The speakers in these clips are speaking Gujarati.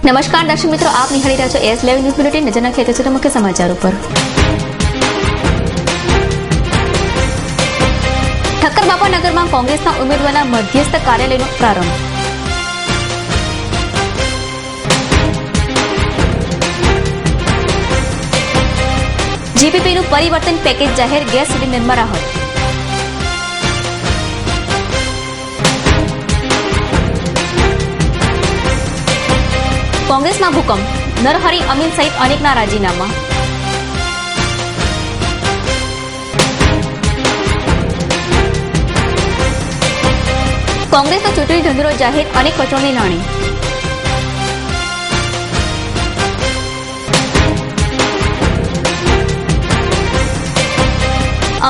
નમસ્કાર દર્શક મિત્રો, આપ નિહાળી રહ્યા છો એસ લાઈવ ન્યૂઝ બુલેટિન. નજર નાખીએ તો મુખ્ય સમાચારો પર. ઠક્કર બાપા નગરમાં કોંગ્રેસના ઉમેદવારના મધ્યસ્થ કાર્યાલયનો પ્રારંભ. જીપીપીનું પરિવર્તન પેકેજ જાહેર, ગેસ સિલિન્ડરમાં રાહત. કોંગ્રેસમાં ભૂકંપ, નરહરી અમીન સહિત અનેકના રાજીનામા. કોંગ્રેસનો ચૂંટણી ઢંઢેરો જાહેર, અનેક કચોળની લાણી.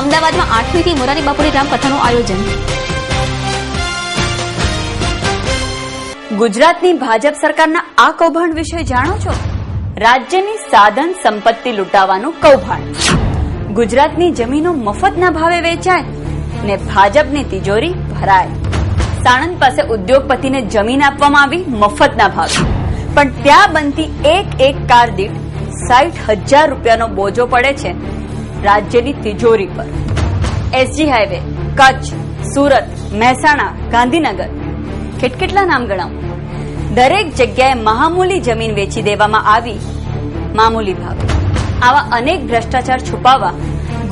અમદાવાદમાં 8મીથી મોરારી બાપુની રામકથાનું આયોજન. ગુજરાતની ભાજપ સરકારના આ કૌભાંડ વિશે જાણો છો? રાજ્યની સાધન સંપત્તિ લૂંટાવાનું કૌભાંડ. ગુજરાતની જમીનો મફતના ભાવે વેચાય ને ભાજપની તિજોરી ભરાય. સાણંદ પાસે ઉદ્યોગપતિને જમીન આપવામાં આવી મફતના ભાવે, પણ ત્યાં બનતી એક કાર દીઠ 60,000 રૂપિયાનો બોજો પડે છે રાજ્યની તિજોરી પર. એસજી હાઈવે, કચ્છ, સુરત, મહેસાણા, ગાંધીનગર, કેટલા નામ ગણાવું? દરેક જગ્યાએ મહામૂલી જમીન વેચી દેવામાં આવી મામૂલી ભાવે. આવા અનેક ભ્રષ્ટાચાર છુપાવવા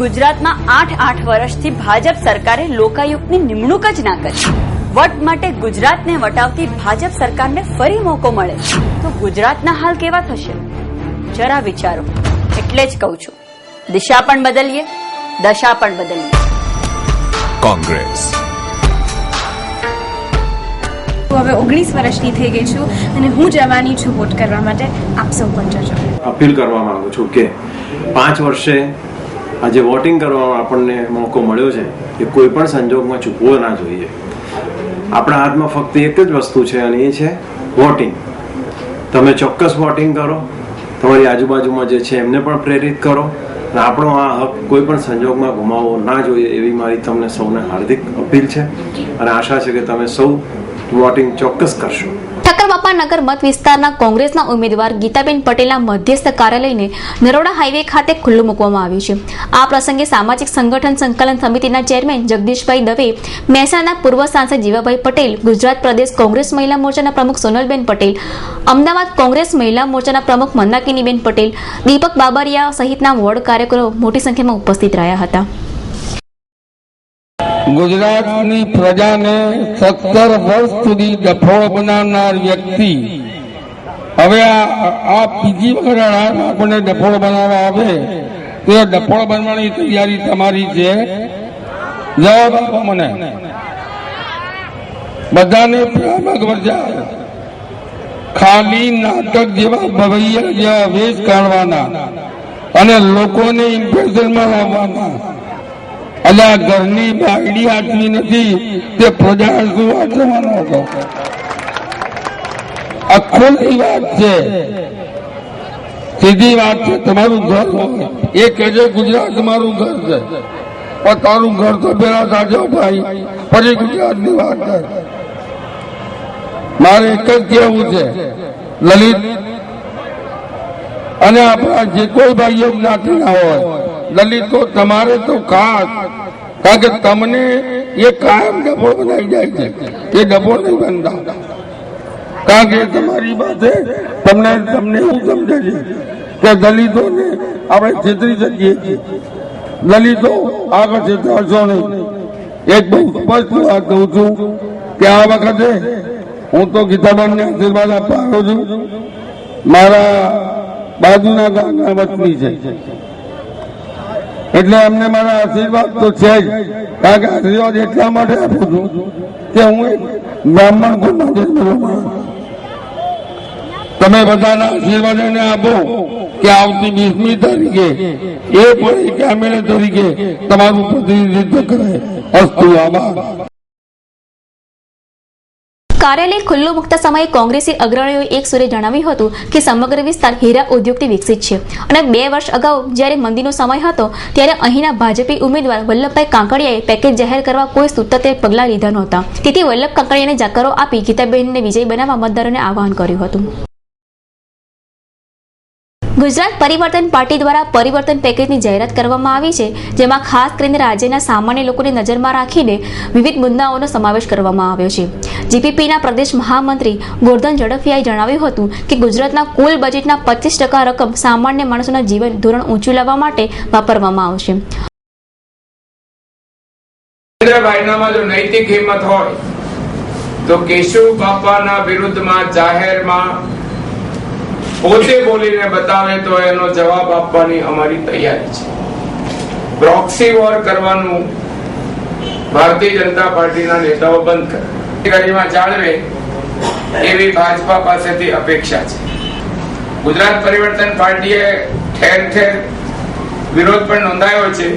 ગુજરાતમાં 8 વર્ષથી ભાજપ સરકારે લોકાયુક્તની નિમણૂક જ ના કરી. વટ માટે ગુજરાતને વટાવતી ભાજપ સરકારને ફરી મોકો મળે તો ગુજરાતના હાલ કેવા થશે? જરા વિચારો. એટલે જ કહું છું, દિશા પણ બદલીએ, દશા પણ બદલીએ. કોંગ્રેસ હવે 19 વર્ષની થઈ ગઈ છું અને હું જવાની છું વોટ કરવા માટે. આપ સૌ પણ જજો. અપીલ કરવા માંગુ છું કે 5 વર્ષે આજે વોટિંગ કરવામાં આપણને મોકો મળ્યો છે એ કોઈ પણ સંજોગમાં ચૂકવો ના જોઈએ. આપણા હાથમાં ફક્ત એક જ વસ્તુ છે અને એ છે વોટિંગ. તમે ચોક્કસ વોટિંગ કરો, તમારી આજુબાજુમાં જે છે એમને પણ પ્રેરિત કરો અને આપણો આ હક કોઈ પણ સંજોગમાં ગુમાવવો ના જોઈએ એવી મારી તમને સૌને હાર્દિક અપીલ છે અને આશા છે કે તમે સૌ વોટિંગ ચોક્કસ કરશો. ઠક્કર બાપા નગર મત વિસ્તારના કોંગ્રેસના ઉમેદવાર ગીતાબેન પટેલના મધ્યસ્થ કાર્યાલયને નરોડા હાઈવે ખાતે ખુલ્લું મૂકવામાં આવ્યું છે. આ પ્રસંગે સામાજિક સંગઠન સંકલન સમિતિના ચેરમેન જગદીશભાઈ દવે, મહેસાણા પૂર્વ સાંસદ જીવાભાઈ પટેલ, ગુજરાત પ્રદેશ કોંગ્રેસ મહિલા મોરચાના પ્રમુખ સોનલબેન પટેલ, અમદાવાદ કોંગ્રેસ મહિલા મોરચાના પ્રમુખ મંદાકિનીબેન પટેલ, દીપક બાબરિયા સહિતના વોર્ડ કાર્યકરો મોટી સંખ્યામાં ઉપસ્થિત રહ્યા હતા. ગુજરાતની પ્રજાને 17 વર્ષ સુધી ડફોળ બનાવનાર વ્યક્તિ હવે આ બીજી વખત આપણને ડફોળ બનાવવા આવે તો ડફોળ બનવાની તૈયારી તમારી છે? જવાબ આપો મને. બધાને પ્રામક વરજાર ખાલી નાટક જેવા ભવૈયા જેવા વેશ કાઢવાના અને લોકોને ઇમ્પ્રેશનમાં લાવવાના. અલ્યા ઘરની બાયડી આટલી નથી તે પ્રજા શું વાંચવાનો હતો? આ ખુલ્લી વાત છે, સીધી વાત છે. તમારું ઘર હોય એ કહેજે ગુજરાત તમારું ઘર છે, પણ તારું ઘર તો પેલા સાચો ભાઈ, પછી ગુજરાતની વાત છે. મારે એક જ કહેવું છે, લલિત અને આપણા જે કોઈ ભાઈઓ જ્ઞાતિના હોય, દલિતો તમારે તો ખાસ, કારણ કે તમને એ કાયમ ડબો બનાવી જાય છે, એ ડબો નહીં બનતા. કારણ કે તમારી પાસે તમને એવું સમજે છે કે દલિતોને આપણે છેતરી શકીએ છીએ. દલિતો આગળ છેતરશો નહીં. એક બહુ સ્પષ્ટ વાત કહું છું કે આ વખતે હું તો ગીતાબેનને આશીર્વાદ આપવા આવ્યો છું. મારા બાજુના ગામના વતની છે એટલે અમને મારા આશીર્વાદ તો છે જ. કારણ કે આશીર્વાદ એટલા માટે આપું છું કે હું એક બ્રાહ્મણ કુળનો જન્મેલો માણસ. તમે બધાના આશીર્વાદ એને આપો કે આવતી 20મી તારીખે એ પણ એક એમએલએ તરીકે તમારું પ્રતિનિધિત્વ કરે. અસ્તુ. આભાર. કાર્યાલય ખુલ્લું મૂકતા સમયે કોંગ્રેસી અગ્રણીઓએ એક સુરે જણાવ્યું હતું કે સમગ્ર વિસ્તાર હીરા ઉદ્યોગથી વિકસિત છે અને 2 વર્ષ અગાઉ જ્યારે મંદીનો સમય હતો ત્યારે અહીંના ભાજપી ઉમેદવાર વલ્લભભાઈ કાંકડિયાએ પેકેજ જાહેર કરવા કોઈ સૂત્રતે પગલાં લીધા નહોતા. તેથી વલ્લભ કાંકડિયાને જાકારો આપી ગીતાબેનને વિજય બનાવવા મતદારોને આહવાન કર્યું હતું. ગુજરાત પરિવર્તન પાર્ટી દ્વારા પરિવર્તન પેકેજની જાહેરાત કરવામાં આવી છે, જેમાં ખાસ કરીને રાજ્યના સામાન્ય લોકોને નજરમાં રાખીને વિવિધ મુદ્દાઓનો સમાવેશ કરવામાં આવ્યો છે. જીપીપીના પ્રદેશ મહામંત્રી ગોરધન ઝડફિયાએ જણાવ્યું હતું કે ગુજરાતના કુલ બજેટના 25% રકમ સામાન્ય માણસોના જીવન ધોરણ ઊંચું લાવવા માટે વાપરવામાં આવશે. ભાઈનામાં જો નૈતિક હિંમત હોય તો કેશુ બાપાના વિરુદ્ધમાં જાહેરમાં પોતે બોલીને બતાવે તો એનો જવાબ આપવાની અમારી તૈયારી છે. પ્રોક્સી વોર કરવાનું ભારતીય જનતા પાર્ટીના નેતાઓ બંધ કરે, ગરિમા જાળવે એવી ભાજપા પાસેથી અપેક્ષા છે. ગુજરાત પરિવર્તન પાર્ટીએ ઠેર ઠેર વિરોધ પણ નોંધાયો છે.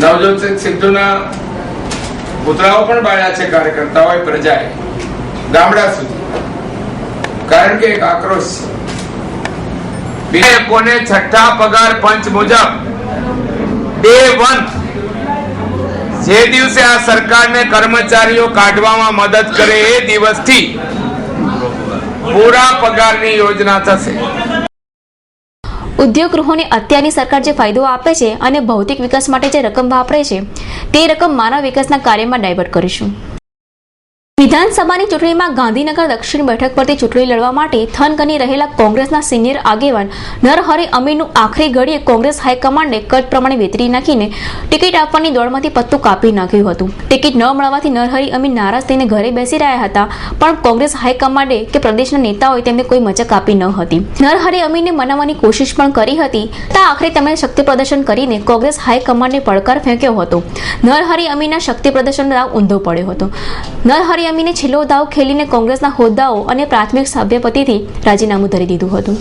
નવજોત સિદ્ધુના પુતળાઓ પણ બાળ્યા છે કાર્યકર્તાઓએ, પ્રજાએ, ગામડા સુધી, કારણ કે એક આક્રોશ છે. લોકોને છઠ્ઠા પગાર પંચ મુજબ day 1 જે દિવસે આ સરકારને કર્મચારીઓ કાઢવામાં મદદ કરે એ દિવસથી પૂરા પગારની યોજના થશે. ઉદ્યોગ ગૃહોને અત્યારની સરકાર જે ફાયદો આપે છે અને ભૌતિક વિકાસ માટે જે રકમ વાપરે છે તે રકમ માનવ વિકાસના કાર્યમાં ડાયવર્ટ કરીશું. વિધાનસભાની ચૂંટણીમાં ગાંધીનગર દક્ષિણ બેઠક પરથી ચૂંટણી લડવા માટે થનગની રહેલા કોંગ્રેસના સિનિયર આગેવાન નરહરી અમીરનું આખરી ઘડીએ કોંગ્રેસ હાઈકમાન્ડે કદ પ્રમાણે વેતરી નાખીને ટિકિટ આપવાની દોડમાંથી પત્તું કાપી નાખ્યું હતું. ટિકિટ ન મળવાથી નરહરી અમીર નારાજ થઈને ઘરે બેસી રહ્યા હતા, પણ કોંગ્રેસ હાઈકમાન્ડે કે પ્રદેશના નેતાઓએ તેમને કોઈ મચક આપી ન હતી. નરહરી અમીરને મનાવવાની કોશિશ પણ કરી હતી, તો આખરે તેમણે શક્તિ પ્રદર્શન કરીને કોંગ્રેસ હાઈકમાન્ડને પડકાર ફેંક્યો હતો. નરહરી અમીરના શક્તિ પ્રદર્શનનો દાવ ઊંધો પડ્યો હતો. નરહરી અમીને છેલ્લો દાવ ખેલીને કોંગ્રેસના હોદ્દાઓ અને પ્રાથમિક સભ્યપતિથી રાજીનામું ધરી દીધું હતું.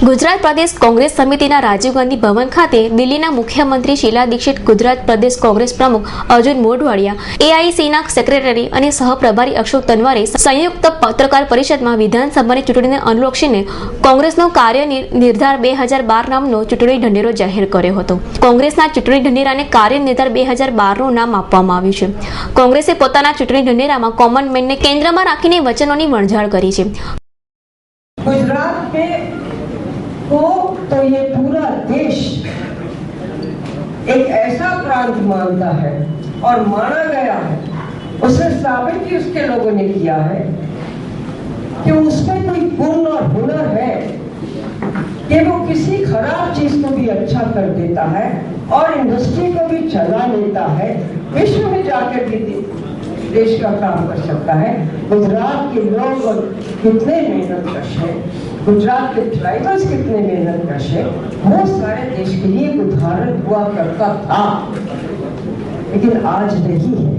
ગુજરાત પ્રદેશ કોંગ્રેસ સમિતિના રાજીવ ગાંધી ભવન ખાતે દિલ્હીના મુખ્યમંત્રી શીલા દીક્ષિત, ગુજરાત પ્રદેશ કોંગ્રેસ પ્રમુખ અર્જુન મોઢવાડિયા, એઆઈસીના સેક્રેટરી અને સહપ્રભારી અશોક તનવારે સંયુક્ત પત્રકાર પરિષદમાં વિધાનસભાની ચૂંટણીને અનુલક્ષીને કોંગ્રેસનો કાર્ય નિર્ધાર 2012 નામનો ચૂંટણી ઢંઢેરો જાહેર કર્યો હતો. કોંગ્રેસના ચૂંટણી ઢંઢેરાને કાર્ય નિર્ધાર 2012 નું નામ આપવામાં આવ્યું છે. કોંગ્રેસે પોતાના ચૂંટણી ઢંઢેરામાં કોમન મેનને કેન્દ્રમાં રાખીને વચનોની વણઝાળ કરી છે. गुजरात में को तो ये पूरा देश एक ऐसा प्रांत मानता है और माना गया है, उसे साबित भी उसके लोगों ने किया है कि उसमें कोई गुण और हुनर है कि वो किसी खराब चीज को भी अच्छा कर देता है और इंडस्ट्री को भी चला लेता है, विश्व में जाकर भी देश का काम कर सकता है. गुजरात के लोग कितने मेहनत कश है, गुजरात के ट्राइबल्स कितने मेहनत कश है, वो सारे देश के लिए उदाहरण हुआ करता था, लेकिन आज नहीं है.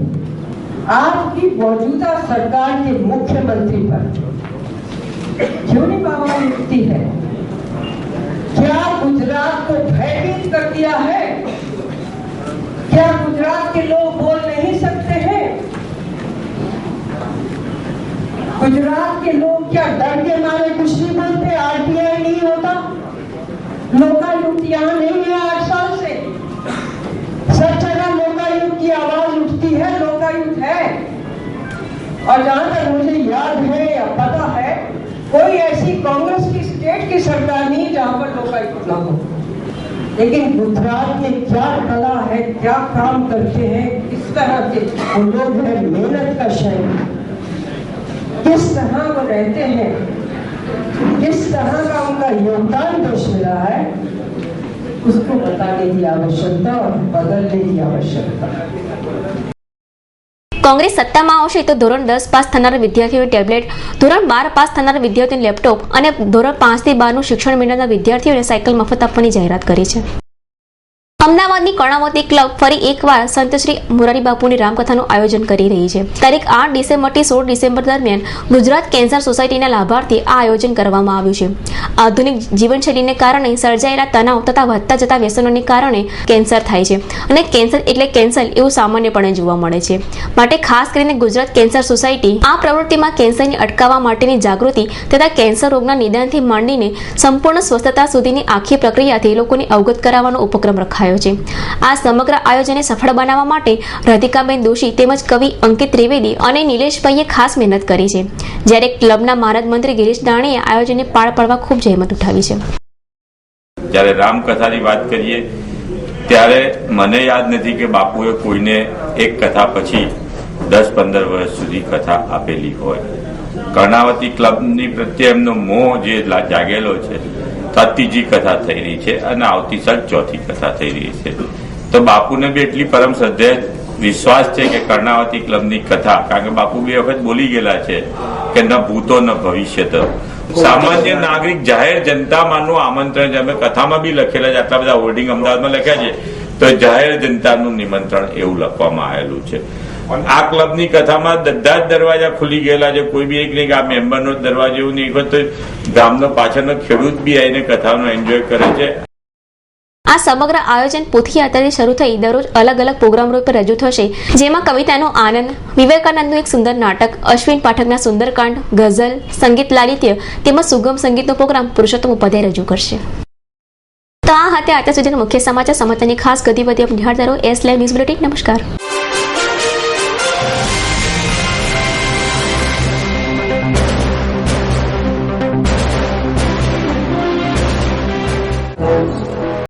आपकी मौजूदा सरकार के मुख्यमंत्री पर क्यों नहीं पाबंदी उठती है? क्या गुजरात को भयभीत कर दिया है? क्या गुजरात के लोग बोल नहीं सकते हैं? गुजरात के लोग क्या डर के मारे कुछ नहीं बोलते? आरटीआई नहीं होता, लोकायुक्त यहाँ नहीं है 8 साल से. सब जगह लोकायुक्त की आवाज उठती है, लोकायुक्त है. और जहां तक मुझे याद है या पता है, कोई ऐसी कांग्रेस की स्टेट की सरकार नहीं जहां पर लोकायुक्त ना हो. लेकिन गुजरात में क्या कला है, क्या काम करते हैं, किस तरह के वो लोग हैं, मेहनत का शहर, किस तरह वो रहते हैं, किस तरह का उनका योगदान देश में रहा है, उसको बताने की आवश्यकता और बदलने की आवश्यकता. કોંગ્રેસ સત્તામાં આવશે તો ધોરણ 10 પાસ થનારા વિદ્યાર્થીઓને ટેબ્લેટ, ધોરણ 12 પાસ થનારા વિદ્યાર્થીઓને લેપટોપ અને ધોરણ 5 થી 12 નું શિક્ષણ મેળવનારા વિદ્યાર્થીઓને સાયકલ મફત આપવાની જાહેરાત કરી છે. અમદાવાદની કર્ણાવતી ક્લબ ફરી એકવાર સંત શ્રી મોરારી બાપુની રામકથાનું આયોજન કરી રહી છે. તારીખ 8 ડિસેમ્બરથી 16 ડિસેમ્બર દરમિયાન ગુજરાત કેન્સર સોસાયટીના લાભાર્થી આ આયોજન કરવામાં આવ્યું છે. આધુનિક જીવનશૈલીને કારણે સર્જાયેલા તણાવ તથા વધતા જતા વ્યસનોને કારણે કેન્સર થાય છે અને કેન્સર એટલે કેન્સર એવું સામાન્યપણે જોવા મળે છે. માટે ખાસ કરીને ગુજરાત કેન્સર સોસાયટી આ પ્રવૃત્તિમાં કેન્સરને અટકાવવા માટેની જાગૃતિ તથા કેન્સર રોગના નિદાનથી માંડીને સંપૂર્ણ સ્વસ્થતા સુધીની આખી પ્રક્રિયાથી લોકોને અવગત કરાવવાનો ઉપક્રમ રખાયો થયો છે. આ સમગ્ર આયોજનને સફળ બનાવવા માટે રાધિકાબેન દોશી તેમજ કવિ અંકિત ત્રિવેદી અને નિલેશભાઈએ ખાસ મહેનત કરી છે, જ્યારે ક્લબના માનદ મંત્રી ગિરીશ દાણીએ આયોજનને પાર પાડવા ખૂબ જહેમત ઉઠાવી છે. જ્યારે રામકથાની વાત કરીએ ત્યારે મને યાદ નથી કે બાપુએ કોઈને એક કથા પછી 10-15 વર્ષ સુધી કથા આપેલી હોય. કર્ણાવતી ક્લબની પ્રત્યે એમનો મોહ જે જાગેલો છે, ત્રીજી કથા થઈ રહી છે અને આવતી સાલ ચોથી કથા થઈ રહી છે. તો બાપુને બી એટલી પરમ શ્રદ્ધા વિશ્વાસ છે કે કર્ણાવતી ક્લબની કથા, કારણ કે બાપુ 2 વખત બોલી ગયેલા છે કે ન ભૂતો ન ભવિષ્યત, સામાન્ય નાગરિક જાહેર જનતામાંનું આમંત્રણ છે. અમે કથામાં બી લખેલા છે, આટલા બધા હોર્ડિંગ અમદાવાદમાં લખ્યા છે, તો જાહેર જનતાનું નિમંત્રણ એવું લખવામાં આવેલું છે. આ ક્લબની કથામાં બધા જ દરવાજા ખુલી ગયેલા છે. કોઈ બી એક નહીં કે આ મેમ્બરનો દરવાજો એવું નહીં, તો ગામનો પાછળનો ખેડૂત બી આવીને કથાનો એન્જોય કરે છે. આ સમગ્ર આયોજન પોથી યાત્રાથી શરૂ થઈ દરરોજ અલગ અલગ પ્રોગ્રામો પર રજૂ થશે, જેમાં કવિતાનો આનંદ, વિવેકાનંદનું એક સુંદર નાટક, અશ્વિન પાઠકના સુંદરકાંડ, ગઝલ, સંગીત લાલિત્ય તેમજ સુગમ સંગીતનો પ્રોગ્રામ પુરુષોત્તમ ઉપાધ્યાય રજૂ કરશે. તો આ હતા અત્યાર સુધીના મુખ્ય સમાચાર. સમાચારની ખાસ ગતિવિધિ નિહાળતા રહો એસ લાઈવ ન્યૂઝ બુલેટિન. નમસ્કાર.